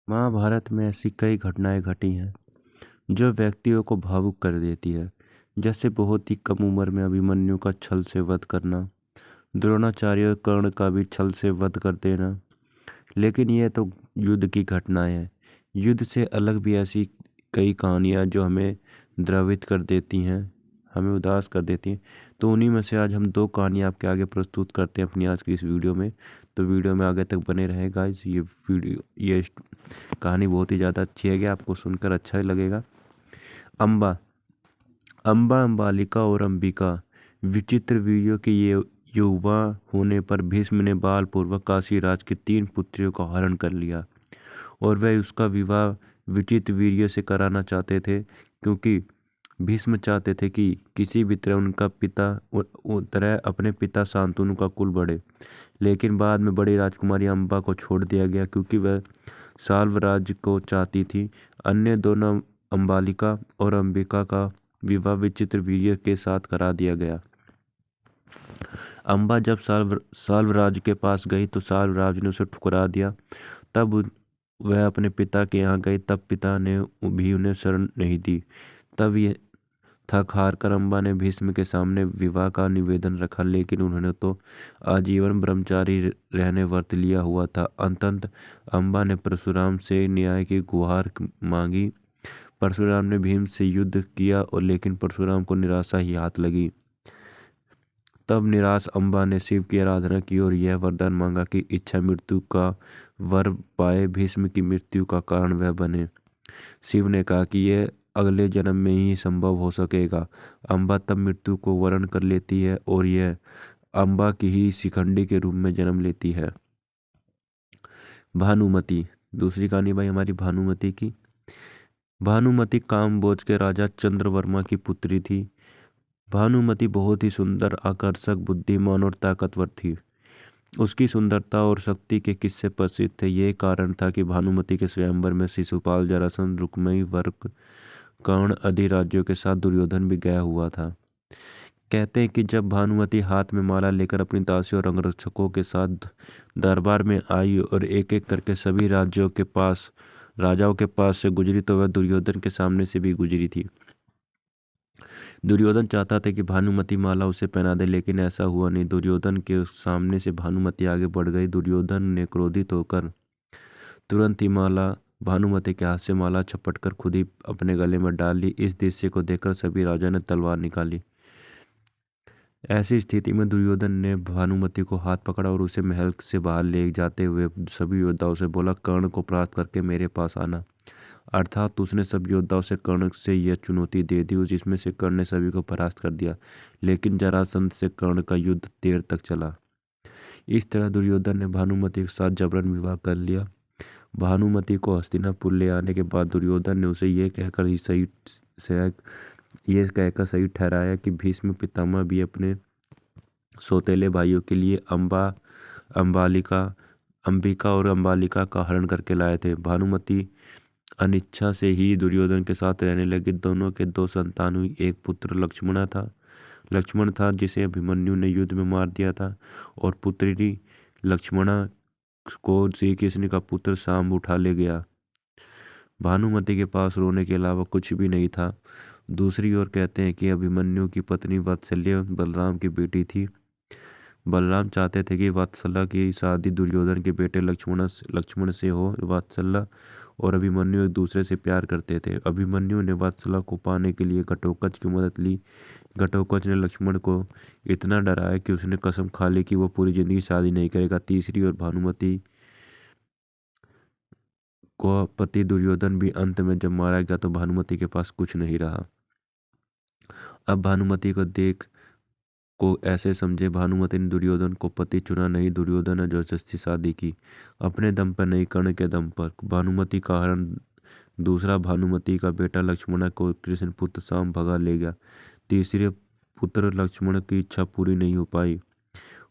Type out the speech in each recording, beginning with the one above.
महाभारत में ऐसी कई घटनाएं घटी हैं जो व्यक्तियों को भावुक कर देती है। जैसे बहुत ही कम उम्र में अभिमन्यु का छल से वध करना, द्रोणाचार्य और कर्ण का भी छल से वध कर देना। लेकिन यह तो युद्ध की घटनाएं हैं। युद्ध से अलग भी ऐसी कई कहानियां जो हमें द्रवित कर देती हैं, हमें उदास कर देती हैं। तो उन्हीं में से आज हम दो कहानियां आपके आगे प्रस्तुत करते हैं अपनी आज की इस वीडियो में। तो वीडियो में आगे तक बने रहे गाइस। ये कहानी बहुत ही ज़्यादा अच्छी है, आपको सुनकर अच्छा ही लगेगा। अम्बा अम्बा अम्बालिका और अंबिका विचित्र वीर्यों के ये युवा होने पर भीष्म ने बाल पूर्वक काशीराज की 3 पुत्रियों का हरण कर लिया और वह उसका विवाह विचित्र वीर्य से कराना चाहते थे, क्योंकि भीष्म चाहते थे कि किसी भी तरह उनका पिता तरह अपने पिता शांतनु का कुल बढ़े। लेकिन बाद में बड़ी राजकुमारी अम्बा को छोड़ दिया गया क्योंकि वह साल्व राज्य को चाहती थी। अन्य दोनों अम्बालिका और अंबिका का विवाह विचित्र वीर्य के साथ करा दिया गया। अम्बा जब साल्वराज के पास गई तो साल्वराज ने उसे ठुकरा दिया। तब वह अपने पिता के यहाँ गई, तब पिता ने भी उन्हें शरण नहीं दी। तब ये थक हार कर अम्बा ने भीष्म के सामने विवाह का निवेदन रखा, लेकिन उन्होंने तो आजीवन ब्रह्मचारी रहने व्रत लिया हुआ था। अंततः अम्बा ने परशुराम से न्याय की गुहार मांगी। परशुराम ने भीम से युद्ध किया और लेकिन परशुराम को निराशा ही हाथ लगी। तब निराश अम्बा ने शिव की आराधना की और यह वरदान मांगा कि इच्छा मृत्यु का वर पाए, भीष्म की मृत्यु का कारण वह बने। शिव ने कहा कि यह अगले जन्म में ही संभव हो सकेगा। अम्बा तब मृत्यु को वरण कर लेती है और यह अम्बा की ही शिखंडी के रूप में जन्म लेती है। भानुमति, दूसरी कहानी भाई हमारी भानुमति की। भानुमति कामबोज के राजा चंद्रवर्मा की पुत्री थी। भानुमति बहुत ही सुंदर, आकर्षक, बुद्धिमान और ताकतवर थी। उसकी सुंदरता और शक्ति के किस्से प्रसिद्ध थे। यही कारण था कि भानुमति के स्वयंवर में शिशुपाल, जरासंध, रुक्मणी, वर्क, कर्ण आदि राज्यों के साथ दुर्योधन भी गया हुआ था। कहते हैं कि जब भानुमति हाथ में माला लेकर अपनी दासियों और अंगरक्षकों के साथ दरबार में आई और एक एक करके सभी राजाओं के पास से गुजरी, तो वह दुर्योधन के सामने से भी गुजरी थी। दुर्योधन चाहता था कि भानुमति माला उसे पहना दे, लेकिन ऐसा हुआ नहीं। दुर्योधन के सामने से भानुमति आगे बढ़ गई। दुर्योधन ने क्रोधित होकर तुरंत ही भानुमति के हाथ से माला झपट कर खुद ही अपने गले में डाल ली। इस दृश्य को देखकर सभी राजा ने तलवार निकाली। ऐसी स्थिति में दुर्योधन ने भानुमति को हाथ पकड़ा और उसे महल से बाहर ले जाते हुए सभी योद्धाओं से बोला, कर्ण को परास्त करके मेरे पास आना। अर्थात उसने सब योद्धाओं से कर्ण से यह चुनौती दे दी, जिसमें से कर्ण ने सभी को परास्त कर दिया। लेकिन जरासंध से कर्ण का युद्ध देर तक चला। इस तरह दुर्योधन ने भानुमति के साथ जबरन विवाह कर लिया। भानुमति को हस्तिनापुर ले आने के बाद दुर्योधन ने उसे ये कहकर सही ठहराया कि भीष्म पितामह भी अपने सौतेले भाइयों के लिए अंबिका और अम्बालिका का हरण करके लाए थे। भानुमति अनिच्छा से ही दुर्योधन के साथ रहने लगी। दोनों के 2 संतान हुई। एक पुत्र लक्ष्मण था जिसे अभिमन्यु ने युद्ध में मार दिया था, और पुत्री लक्ष्मणा को श्री कृष्ण का पुत्र शाम उठा ले गया। भानुमति के पास रोने के अलावा कुछ भी नहीं था। दूसरी ओर कहते हैं कि अभिमन्यु की पत्नी वात्सल्य बलराम की बेटी थी। बलराम चाहते थे कि वात्सल्य की शादी दुर्योधन के बेटे लक्ष्मण से हो। वात्सल्य और अभिमन्यु एक दूसरे से प्यार करते थे। अभिमन्यु ने वात्सल्य को पाने के लिए घटोत्कच की मदद ली। घटोत्कच ने लक्ष्मण को इतना डराया कि उसने कसम खा ली कि वो पूरी जिंदगी शादी नहीं करेगा। तीसरी ओर भानुमति को पति दुर्योधन भी अंत में जब मारा गया तो भानुमति के पास कुछ नहीं रहा। अब भानुमति को ऐसे समझे। भानुमति ने दुर्योधन को पति चुना नहीं, दुर्योधन ने जबरदस्ती शादी की, अपने दम पर नहीं, कर्ण के दम पर। भानुमति का हरण दूसरा भानुमति का बेटा लक्ष्मण को कृष्ण पुत्र शाम भगा ले गया। तीसरे पुत्र लक्ष्मण की इच्छा पूरी नहीं हो पाई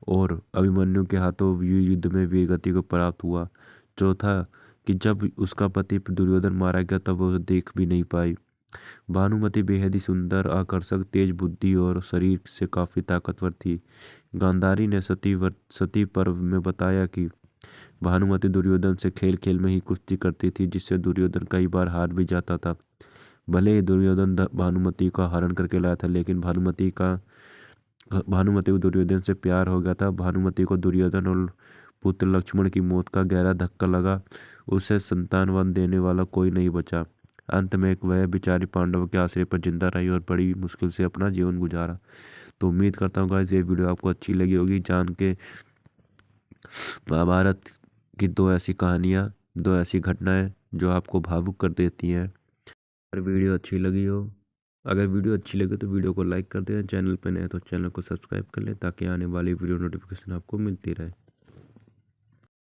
और अभिमन्यु के हाथों युद्ध में वीरगति को प्राप्त हुआ। चौथा कि जब उसका पति दुर्योधन मारा गया तब वो देख भी नहीं पाई। भानुमति बेहद ही सुंदर, आकर्षक, तेज बुद्धि और शरीर से काफी ताकतवर थी। गांधारी ने सती पर्व में बताया कि भानुमति दुर्योधन से खेल खेल में ही कुश्ती करती थी, जिससे दुर्योधन कई बार हार भी जाता था। भले ही दुर्योधन भानुमति का हरण करके लाया था, लेकिन भानुमति को दुर्योधन से प्यार हो गया था। भानुमति को दुर्योधन और पुत्र लक्ष्मण की मौत का गहरा धक्का लगा। उसे संतान वन देने वाला कोई नहीं बचा। अंत में वह बेचारी पांडवों के आश्रय पर जिंदा रही और बड़ी मुश्किल से अपना जीवन गुजारा। तो उम्मीद करता हूँ गाइस ये वीडियो आपको अच्छी लगी होगी, जान के महाभारत की दो ऐसी कहानियाँ, दो ऐसी घटनाएं जो आपको भावुक कर देती हैं। अगर वीडियो अच्छी लगी तो वीडियो को लाइक कर दें। चैनल पर नए तो चैनल को सब्सक्राइब कर लें, ताकि आने वाली वीडियो नोटिफिकेशन आपको मिलती रहे।